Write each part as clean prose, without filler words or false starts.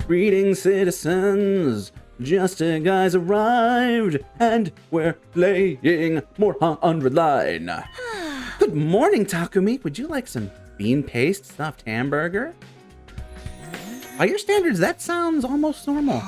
Greetings, citizens. Justiguy arrived, and we're playing more 100 line. Good morning, Takumi. Would you like some bean paste stuffed hamburger? By your standards, that sounds almost normal.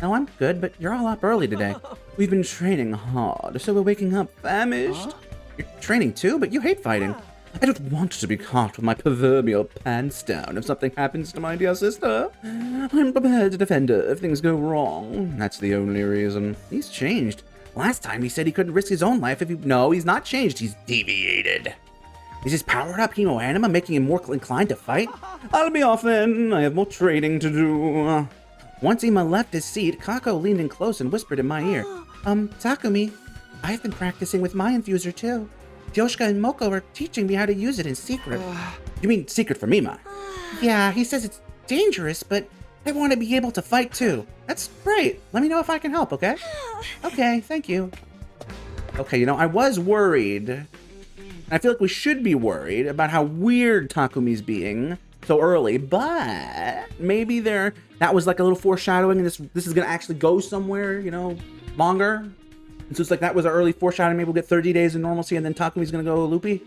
No, I'm good, but you're all up early today. We've been training hard, so we're waking up famished. You're training too, but you hate fighting. I don't want to be caught with my proverbial pants down if something happens to my dear sister. I'm prepared to defend her if things go wrong. That's the only reason. He's changed. Last time he said he couldn't risk his own life if he... No, he's not changed. He's deviated. Is his powered-up hemoanima making him more inclined to fight? I'll be off then. I have more training to do. Once Ima left his seat, Kako leaned in close and whispered in my ear. Takumi, I've been practicing with my infuser too. Yoshika and Moko are teaching me how to use it in secret. You mean secret from Ima? Yeah, he says it's dangerous, but I want to be able to fight too. That's great. Let me know if I can help, okay? Okay, thank you. Okay, you know, I was worried. I feel like we should be worried about how weird Takumi's being so early, but maybe that was like a little foreshadowing and this is going to actually go somewhere, you know, longer. And so it's like that was an early foreshadowing. Maybe we'll get 30 days of normalcy and then Takumi's going to go loopy.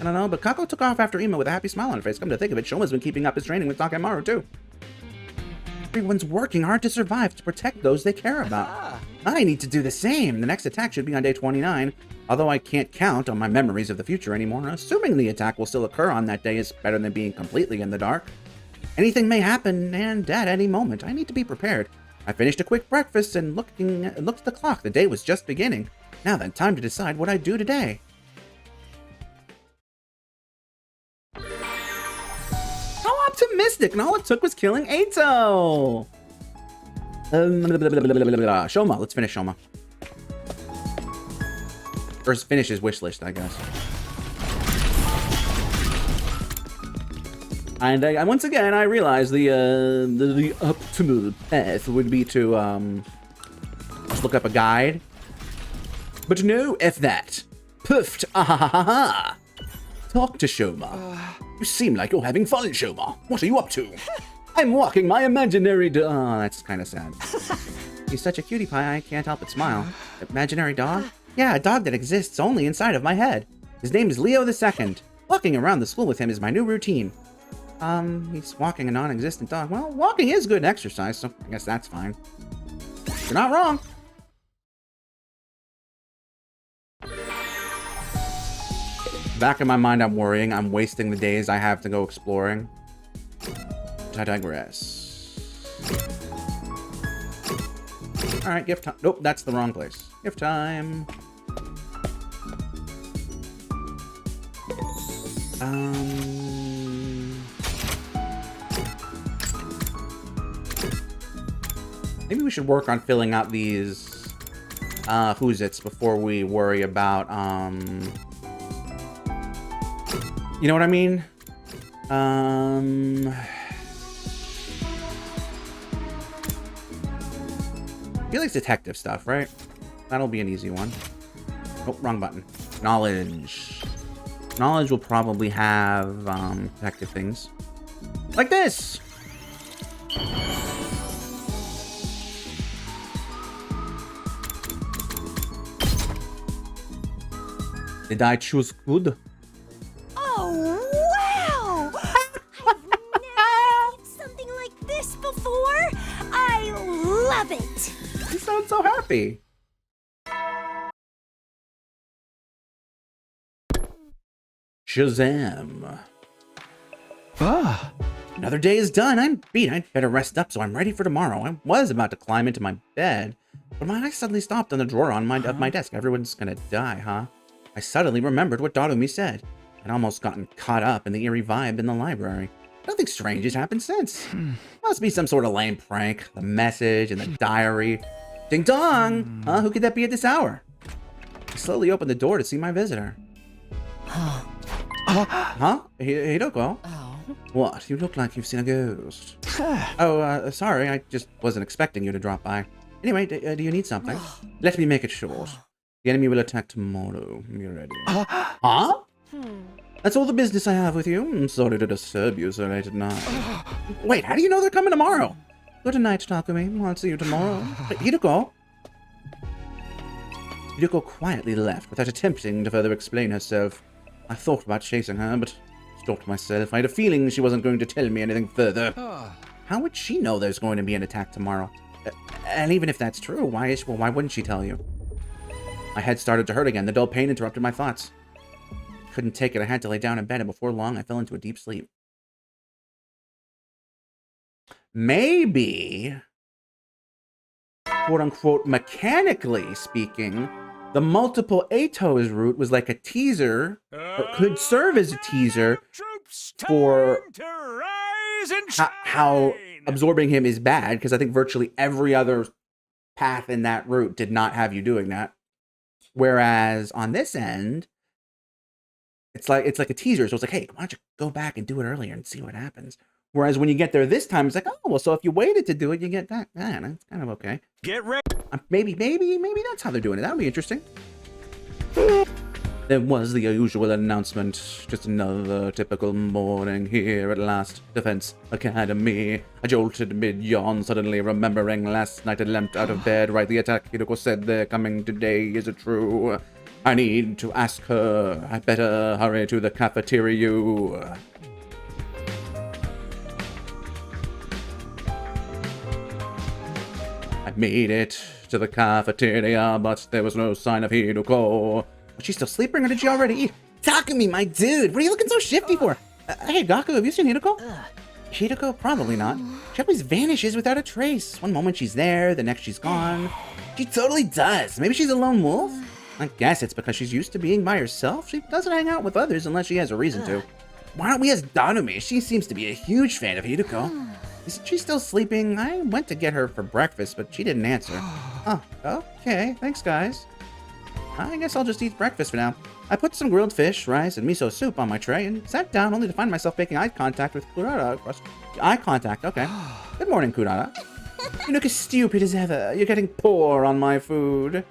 I don't know, but Kako took off after Ima with a happy smile on her face. Come to think of it, Shoma's been keeping up his training with takemaru too. Everyone's working hard to survive to protect those they care about. I need to do the same. The next attack should be on day 29, although I can't count on my memories of the future anymore. Assuming the attack will still occur on that day is better than being completely in the dark. Anything may happen and at any moment. I need to be prepared. I finished a quick breakfast and looked at the clock. The day was just beginning. Now then, time to decide what I do today. How optimistic! And all it took was killing Eito! Shoma, let's finish Shoma. Or finish his wish list, I guess. And once again, I realized the optimal path would be to just look up a guide. But no, F that. Puffed, ah. Talk to Shoma. You seem like you're having fun, Shoma. What are you up to? I'm walking my imaginary dog. Oh, that's kind of sad. He's such a cutie pie, I can't help but smile. Imaginary dog? Yeah, a dog that exists only inside of my head. His name is Leo II. Walking around the school with him is my new routine. He's walking a non-existent dog. Well, walking is good exercise, so I guess that's fine. You're not wrong. Back in my mind, I'm worrying. I'm wasting the days I have to go exploring. I digress. Alright, gift time. Nope, that's the wrong place. Gift time. Maybe we should work on filling out these who's-its before we worry about you know what I mean? I feel like it's detective stuff, right? That'll be an easy one. Oh, wrong button. Knowledge. Knowledge will probably have detective things. Like this! Did I choose good? Oh, wow! I've never seen something like this before. I love it. You sound so happy. Shazam. Ah. Another day is done. I'm beat. I'd better rest up so I'm ready for tomorrow. I was about to climb into my bed, but my eyes suddenly stopped on the drawer on of my desk. Everyone's gonna die, huh? I suddenly remembered what Darumi said. I'd almost gotten caught up in the eerie vibe in the library. Nothing strange has happened since. Must be some sort of lame prank. The message and the diary. Ding dong! Huh? Who could that be at this hour? I slowly opened the door to see my visitor. Huh? Hidoko? What? You look like you've seen a ghost. Sorry. I just wasn't expecting you to drop by. Anyway, do you need something? Let me make it short. The enemy will attack tomorrow. Be ready. Huh? That's all the business I have with you. I'm sorry to disturb you so late at night. Wait, how do you know they're coming tomorrow? Good night, Takumi. I'll see you tomorrow. Hideko! Hideko quietly left without attempting to further explain herself. I thought about chasing her, but stopped myself. I had a feeling she wasn't going to tell me anything further. How would she know there's going to be an attack tomorrow? And even if that's true, why wouldn't she tell you? My head started to hurt again. The dull pain interrupted my thoughts. Couldn't take it. I had to lay down in bed, and before long, I fell into a deep sleep. Maybe, quote-unquote, mechanically speaking, the multiple ATOs route was like a teaser, or could serve as a teaser for how absorbing him is bad, because I think virtually every other path in that route did not have you doing that. Whereas on this end, it's like a teaser, so it's like, hey, why don't you go back and do it earlier and see what happens? Whereas when you get there this time, it's like, oh, well, so if you waited to do it, you get that. Yeah, that's kind of okay. Get ready. Maybe that's how they're doing it. That would be interesting. There was the usual announcement. Just another typical morning here at Last Defense Academy. I jolted mid-yawn, suddenly remembering last night I leapt out of bed. Right, the attack Hideko said they're coming today. Is it true? I need to ask her. I better hurry to the cafeteria. I made it to the cafeteria, but there was no sign of Hideko. Was she still sleeping, or did she already eat? Takumi, my dude, what are you looking so shifty for? Hey, Gaku, have you seen Hideko? Hideko? Probably not. She always vanishes without a trace. One moment she's there, the next she's gone. She totally does. Maybe she's a lone wolf? I guess it's because she's used to being by herself. She doesn't hang out with others unless she has a reason to. Why don't we ask Danumi? She seems to be a huge fan of Hideko. Isn't she still sleeping? I went to get her for breakfast, but she didn't answer. Oh, okay. Thanks, guys. I guess I'll just eat breakfast for now. I put some grilled fish, rice, and miso soup on my tray and sat down only to find myself making eye contact with Kurata. Eye contact, okay. Good morning, Kurata. You look as stupid as ever. You're getting poor on my food.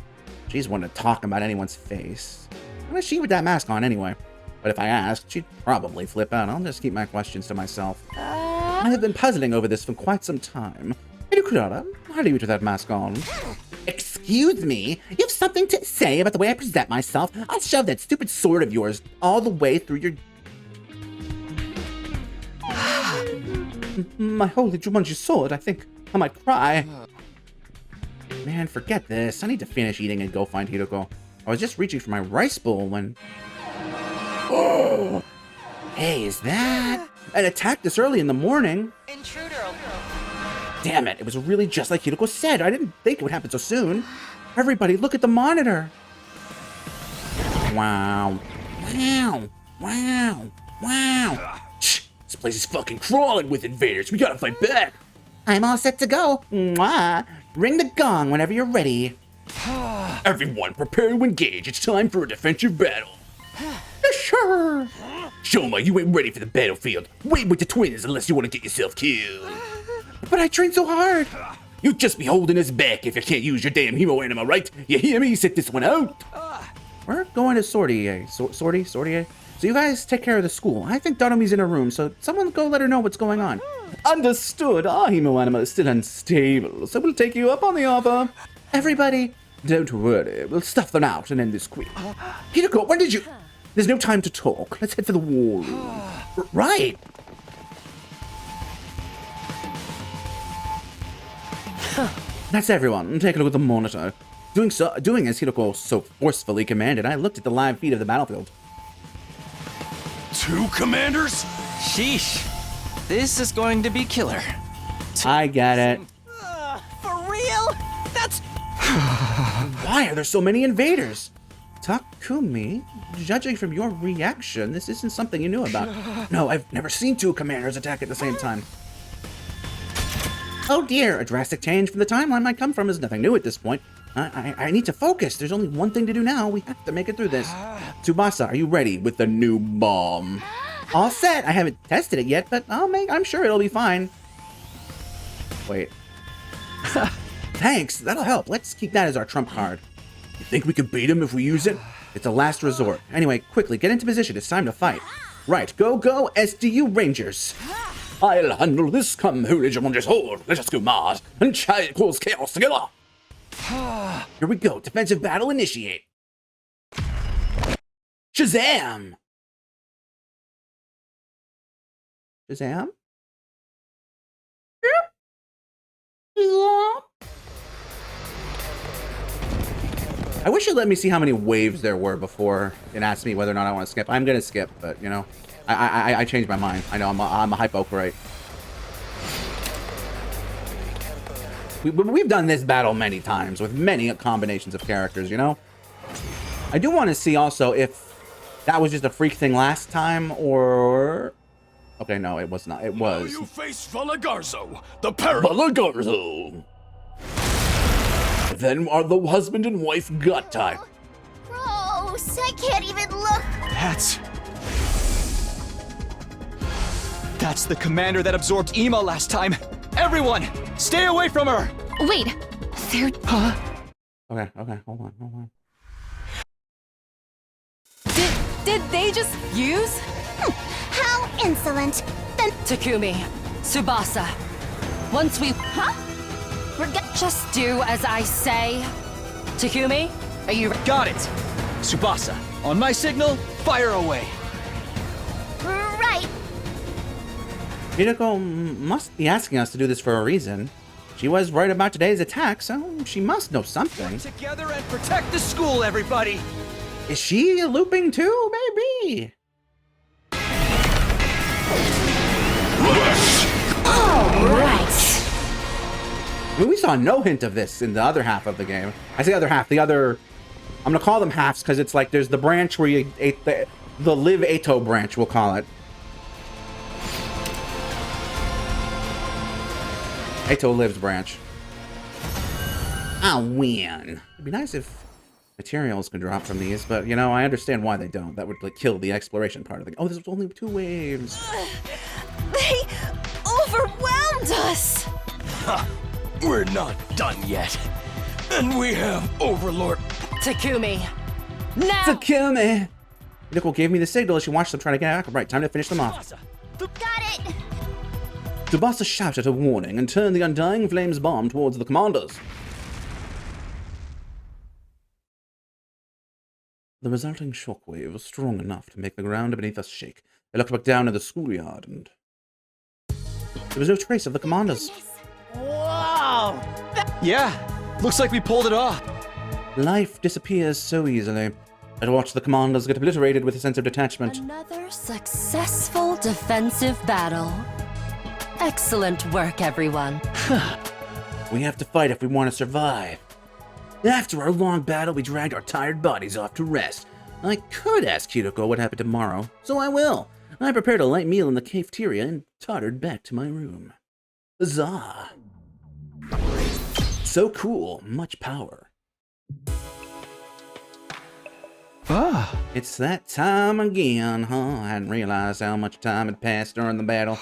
She's one to talk about anyone's face. What is she with that mask on anyway? But if I asked, she'd probably flip out. I'll just keep my questions to myself. I have been puzzling over this for quite some time. Hey, Kurata, how do you with that mask on? Excuse me? You have something to say about the way I present myself? I'll shove that stupid sword of yours all the way through your... My holy Jumanji sword, I think I might cry. Man, forget this. I need to finish eating and go find Hideko. I was just reaching for my rice bowl when... Oh! Hey, is that... an attack this early in the morning? Intruder. Damn it, it was really just like Hideko said. I didn't think it would happen so soon. Everybody, look at the monitor. Wow. Wow. Wow. Wow. Shh, this place is fucking crawling with invaders. We gotta fight back. I'm all set to go. Mwah. Ring the gong whenever you're ready. Everyone, prepare to engage. It's time for a defensive battle. Sure. Shoma, you ain't ready for the battlefield. Wait with the twins unless you want to get yourself killed. But I trained so hard. You just be holding us back if you can't use your damn hero anima, right? You hear me? Sit this one out. We're going to Sortie. Sortie? So you guys take care of the school. I think Darumi's in her room, so someone go let her know what's going on. Understood. Our hero anima is still unstable, so we'll take you up on the offer. Everybody, don't worry. We'll stuff them out and end this quick. Hideko, when did you... There's no time to talk. Let's head for the war room. Right. That's everyone. Take a look at the monitor. Doing as Hideko so forcefully commanded, I looked at the live feed of the battlefield. 2 commanders? Sheesh. This is going to be killer. I get it. For real? That's... Why are there so many invaders? Takumi, judging from your reaction, this isn't something you knew about. No, I've never seen 2 commanders attack at the same time. Oh dear, a drastic change from the timeline might come from is nothing new at this point. I need to focus. There's only one thing to do now. We have to make it through this. Tsubasa, are you ready with the new bomb? All set. I haven't tested it yet, but I'm sure it'll be fine. Wait. Thanks, that'll help. Let's keep that as our trump card. You think we could beat him if we use it? It's a last resort. Anyway, quickly, get into position. It's time to fight. Right, go, SDU Rangers. I'll handle this. Come, holy Jumanji's hold. Let us go Mars and try to cause chaos together. Here we go. Defensive battle initiate. Shazam! Shazam? Shazam? I wish it let me see how many waves there were before it asked me whether or not I want to skip. I'm gonna skip, but you know, I changed my mind. I know I'm a hypocrite. We've done this battle many times with many combinations of characters, you know? I do want to see also if that was just a freak thing last time or... Okay, no, it was not. It was... Now you face Valagarzo, the parrot. Valagarzo! Then are the husband and wife gut type. Gross, I can't even look. That's the commander that absorbed Ema last time. Everyone, stay away from her. Wait, they're... Okay, hold on. Did they just fuse? How insolent. Then... Takumi, Tsubasa. Once we... Huh? We're Just do as I say. Takumi, are you... Got it. Tsubasa, on my signal, fire away. Right. Hideko must be asking us to do this for a reason. She was right about today's attack, so she must know something. Together and protect the school, everybody. Is she looping too? Maybe. Right. I mean, we saw no hint of this in the other half of the game. I say other half, the other... I'm gonna call them halves because it's like there's the branch where you ate the Live Ato branch, we'll call it. Ato Lives branch. I win. It'd be nice if materials could drop from these, but you know, I understand why they don't. That would like kill the exploration part of the game. Oh, there's only 2 waves. They overwhelmed us! Ha! We're not done yet. And we have Overlord. Takumi, now! Takumi! Nicole gave me the signal as she watched them try to get out. Right, time to finish them off. Got it. Tsubasa shouted a warning and turned the undying flames bomb towards the commanders. The resulting shockwave was strong enough to make the ground beneath us shake. They looked back down at the schoolyard and... there was no trace of the commanders. Whoa! Yeah, looks like we pulled it off. Life disappears so easily. I'd watch the commanders get obliterated with a sense of detachment. Another successful defensive battle. Excellent work, everyone. We have to fight if we want to survive. After our long battle, we dragged our tired bodies off to rest. I could ask Kiriko what happened tomorrow, so I will. I prepared a light meal in the cafeteria and tottered back to my room. Huzzah! So cool, much power. It's that time again, huh? I hadn't realized how much time had passed during the battle.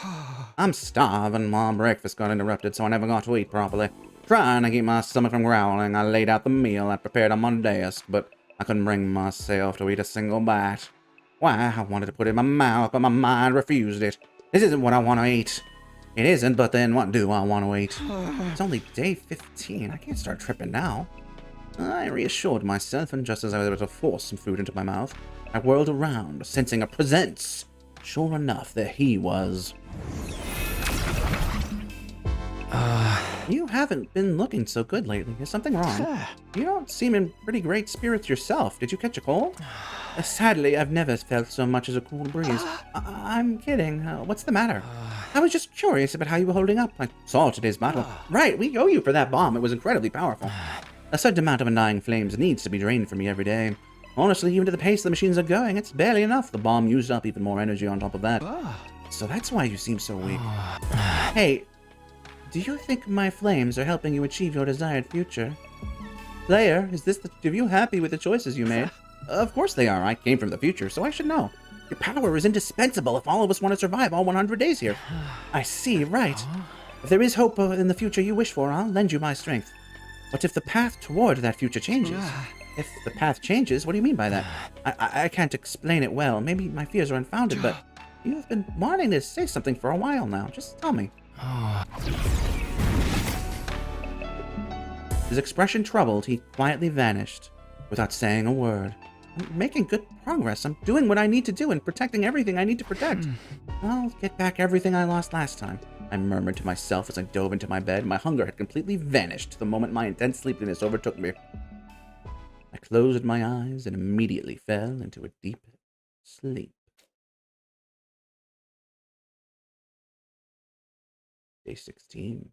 I'm starving. My breakfast got interrupted, so I never got to eat properly. Trying to keep my stomach from growling, I laid out the meal I prepared on my desk, but I couldn't bring myself to eat a single bite. Why, I wanted to put it in my mouth, but my mind refused it. This isn't what I want to eat. It isn't, but then what do I want to eat? It's only day 15. I can't start tripping now. I reassured myself, and just as I was able to force some food into my mouth, I whirled around, sensing a presence. Sure enough, there he was. You haven't been looking so good lately. Is something wrong? You don't seem in pretty great spirits yourself. Did you catch a cold? Sadly, I've never felt so much as a cool breeze. I'm kidding. What's the matter? I was just curious about how you were holding up. I saw today's battle. Right, we owe you for that bomb. It was incredibly powerful. A certain amount of undying flames needs to be drained from me every day. Honestly, even at the pace the machines are going, it's barely enough. The bomb used up even more energy on top of that. So that's why you seem so weak. Hey, do you think my flames are helping you achieve your desired future? Player, is this are you happy with the choices you made? Of course they are. I came from the future, so I should know. Your power is indispensable if all of us want to survive all 100 days here. I see, right. If there is hope in the future you wish for, I'll lend you my strength. But if the path toward that future changes... If the path changes, what do you mean by that? I can't explain it well. Maybe my fears are unfounded, but You've been wanting to say something for a while now. Just tell me. His expression troubled, he quietly vanished, without saying a word. I'm making good progress. I'm doing what I need to do and protecting everything I need to protect. I'll get back everything I lost last time, I murmured to myself as I dove into my bed. My hunger had completely vanished the moment my intense sleepiness overtook me. I closed my eyes and immediately fell into a deep sleep. Day 16.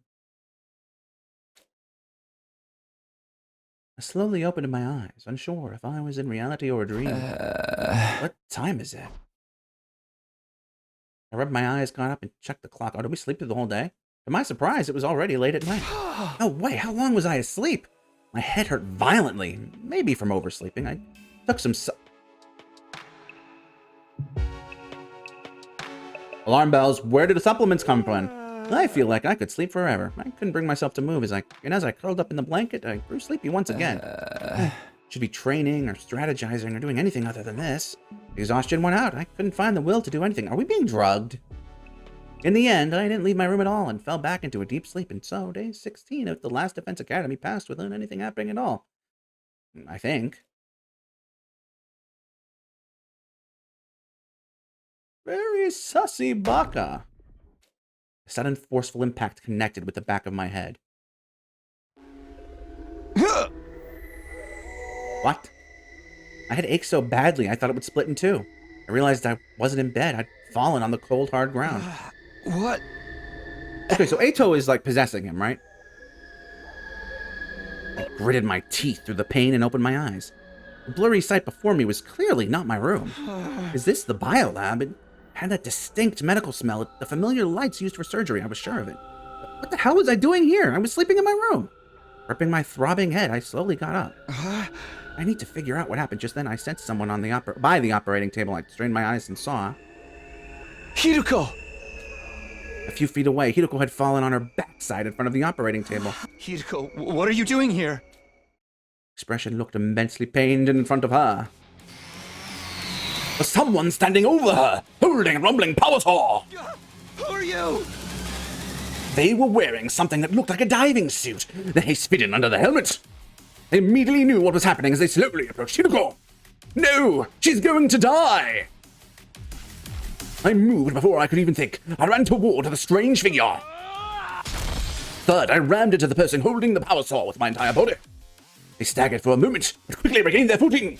I slowly opened my eyes, unsure if I was in reality or a dream. What time is it? I rubbed my eyes, got up, and checked the clock. Oh, did we sleep through the whole day? To my surprise, it was already late at night. No way, how long was I asleep? My head hurt violently, maybe from oversleeping. I took some Alarm bells, where did the supplements come from? I feel like I could sleep forever. I couldn't bring myself to move as I curled up in the blanket, I grew sleepy once again. Should be training or strategizing or doing anything other than this. The exhaustion went out. I couldn't find the will to do anything. Are we being drugged? In the end, I didn't leave my room at all and fell back into a deep sleep. And so, day 16 of the last Defense Academy passed without anything happening at all. I think. Very sussy baka. A sudden forceful impact connected with the back of my head. What? My head ached so badly I thought it would split in two. I realized I wasn't in bed. I'd fallen on the cold, hard ground. What? Okay, so Ato is like possessing him, right? I gritted my teeth through the pain and opened my eyes. The blurry sight before me was clearly not my room. Is this the biolab? It had that distinct medical smell, the familiar lights used for surgery. I was sure of it. What the hell was I doing here? I was sleeping in my room. Gripping my throbbing head, I slowly got up. I need to figure out what happened. Just then, I sensed someone on by the operating table. I strained my eyes and saw Hiruko! a few feet away. Hiruko had fallen on her backside in front of the operating table. Hiruko, what are you doing here? Expression looked immensely pained in front of her. Was someone standing over her, holding a rumbling power saw? Who are you? They were wearing something that looked like a diving suit. They spit in under the helmet. I immediately knew what was happening as they slowly approached Hiruko. No, she's going to die. I moved before I could even think. I ran toward the strange figure. Third, I rammed into the person holding the power saw with my entire body. They staggered for a moment, but quickly regained their footing.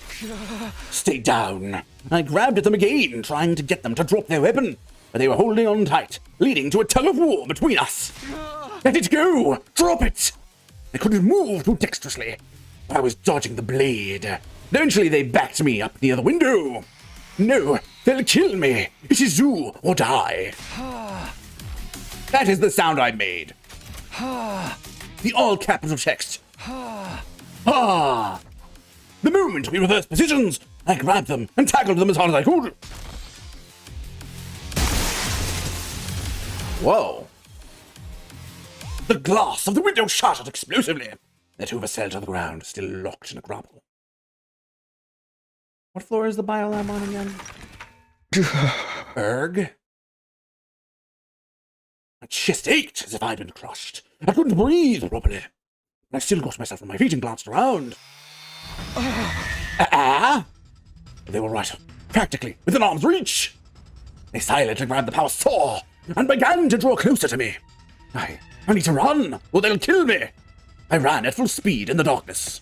Stay down. I grabbed at them again, trying to get them to drop their weapon, but they were holding on tight, leading to a tug of war between us. Let it go! Drop it! I couldn't move too dexterously. I was dodging the blade. Eventually, they backed me up near the window. No, they'll kill me. It is do or die. That is the sound I made. The all-capital text. Ah! The moment we reversed positions, I grabbed them and tackled them as hard as I could. Whoa. The glass of the window shattered explosively. The two of us fell to the ground, still locked in a grapple. What floor is the biolab on again? Erg? My chest ached as if I'd been crushed. I couldn't breathe properly. I still got myself on my feet and glanced around. They were right, practically within arm's reach. They silently grabbed the power saw and began to draw closer to me. I need to run, or they'll kill me. I ran at full speed in the darkness.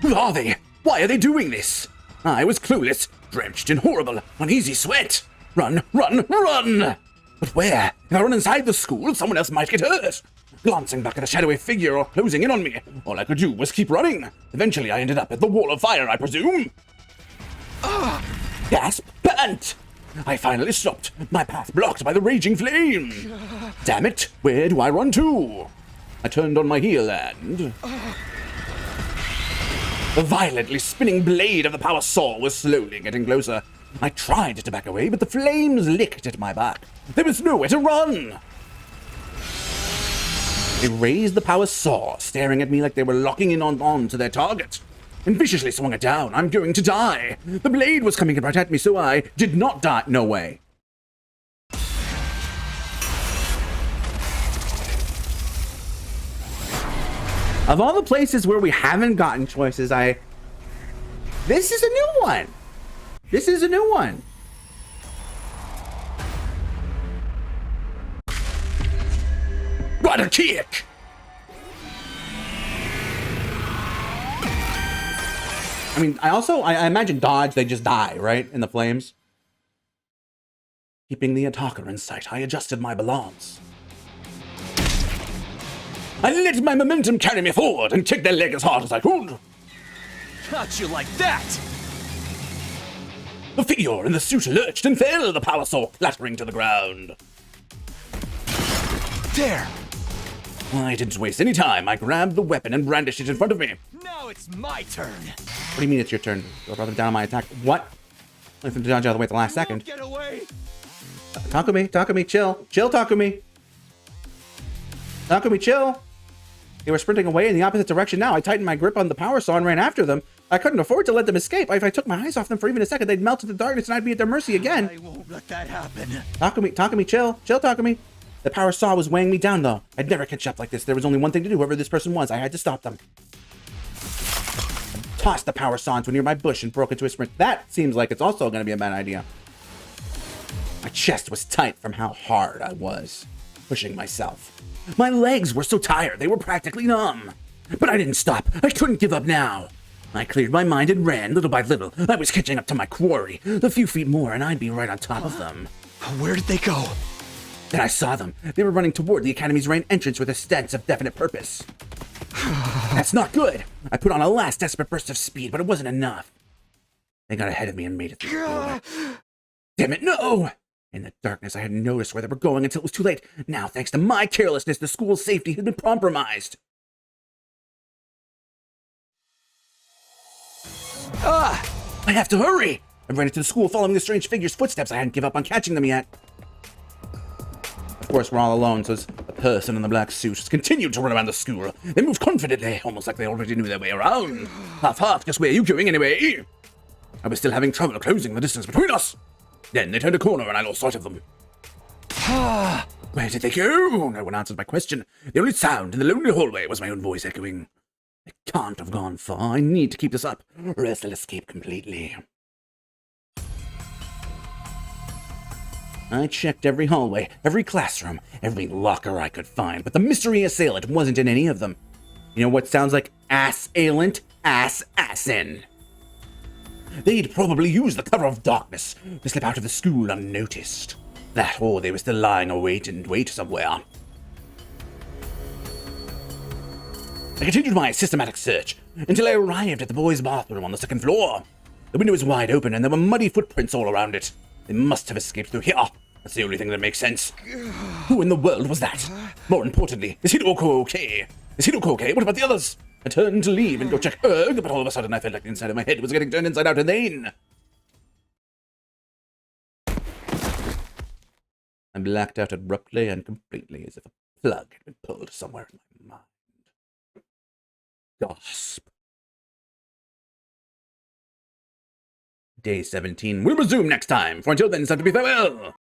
Who are they? Why are they doing this? I was clueless, drenched in horrible, uneasy sweat. Run, run, run! But where? If I run inside the school, someone else might get hurt. Glancing back at a shadowy figure or closing in on me, all I could do was keep running. Eventually, I ended up at the wall of fire, I presume. Gasp! Pant! I finally stopped, my path blocked by the raging flame. Damn it, where do I run to? I turned on my heel and... The violently spinning blade of the power saw was slowly getting closer. I tried to back away, but the flames licked at my back. There was nowhere to run. They raised the power saw, staring at me like they were locking in on to their target. and viciously swung it down. I'm going to die. The blade was coming to protect me, so I did not die. No way. Of all the places where we haven't gotten choices, this is a new one. This is a new one. What a kick! I mean, I imagine dodge, they just die, right? In the flames. Keeping the attacker in sight, I adjusted my balance. I let my momentum carry me forward and kicked their leg as hard as I could. Got you like that! The figure in the suit lurched and fell, the power saw clattering to the ground. There! I didn't waste any time. I grabbed the weapon and brandished it in front of me. Now it's my turn! What do you mean it's your turn? Go rather down on my attack. What? I have to dodge all the way at the last second. Get away! Takumi, chill. Chill, Takumi. Takumi, chill. They were sprinting away in the opposite direction now. I tightened my grip on the power saw and ran after them. I couldn't afford to let them escape. If I took my eyes off them for even a second, they'd melt into the darkness and I'd be at their mercy again. I won't let that happen. Takumi, chill. Chill, Takumi. The power saw was weighing me down, though. I'd never catch up like this. There was only one thing to do, whoever this person was. I had to stop them. I tossed the power saw into a nearby bush and broke into a sprint. That seems like it's also going to be a bad idea. My chest was tight from how hard I was pushing myself. My legs were so tired, they were practically numb. But I didn't stop. I couldn't give up now. I cleared my mind and ran, little by little. I was catching up to my quarry. A few feet more, and I'd be right on top of them. Where did they go? Then I saw them. They were running toward the Academy's main entrance with a sense of definite purpose. That's not good. I put on a last desperate burst of speed, but it wasn't enough. They got ahead of me and made it through the doorway. Damn it, no! In the darkness, I hadn't noticed where they were going until it was too late. Now, thanks to my carelessness, the school's safety had been compromised. I have to hurry! I ran into the school following the strange figure's footsteps. I hadn't given up on catching them yet. Of course, we're all alone, so the person in the black suit has continued to run around the school. They moved confidently, almost like they already knew their way around. Half, just where are you going anyway? I was still having trouble closing the distance between us. Then they turned a corner and I lost sight of them. Where did they go? No one answered my question. The only sound in the lonely hallway was my own voice echoing. They can't have gone far. I need to keep this up, or else they'll escape completely. I checked every hallway, every classroom, every locker I could find, but the mystery assailant wasn't in any of them. You know what sounds like ass-ailant? Ass-assin. They'd probably used the cover of darkness to slip out of the school unnoticed. That, or they were still lying wait somewhere. I continued my systematic search until I arrived at the boys' bathroom on the second floor. The window was wide open and there were muddy footprints all around it. They must have escaped through here. That's the only thing that makes sense. Who in the world was that? More importantly, is Hiroko okay? Is Hiroko okay? What about the others? I turned to leave and go check her, but all of a sudden I felt like the inside of my head was getting turned inside out again. I blacked out abruptly and completely, as if a plug had been pulled somewhere in my mind. Gasp. Day 17 will resume next time. For until then, it's time to be farewell.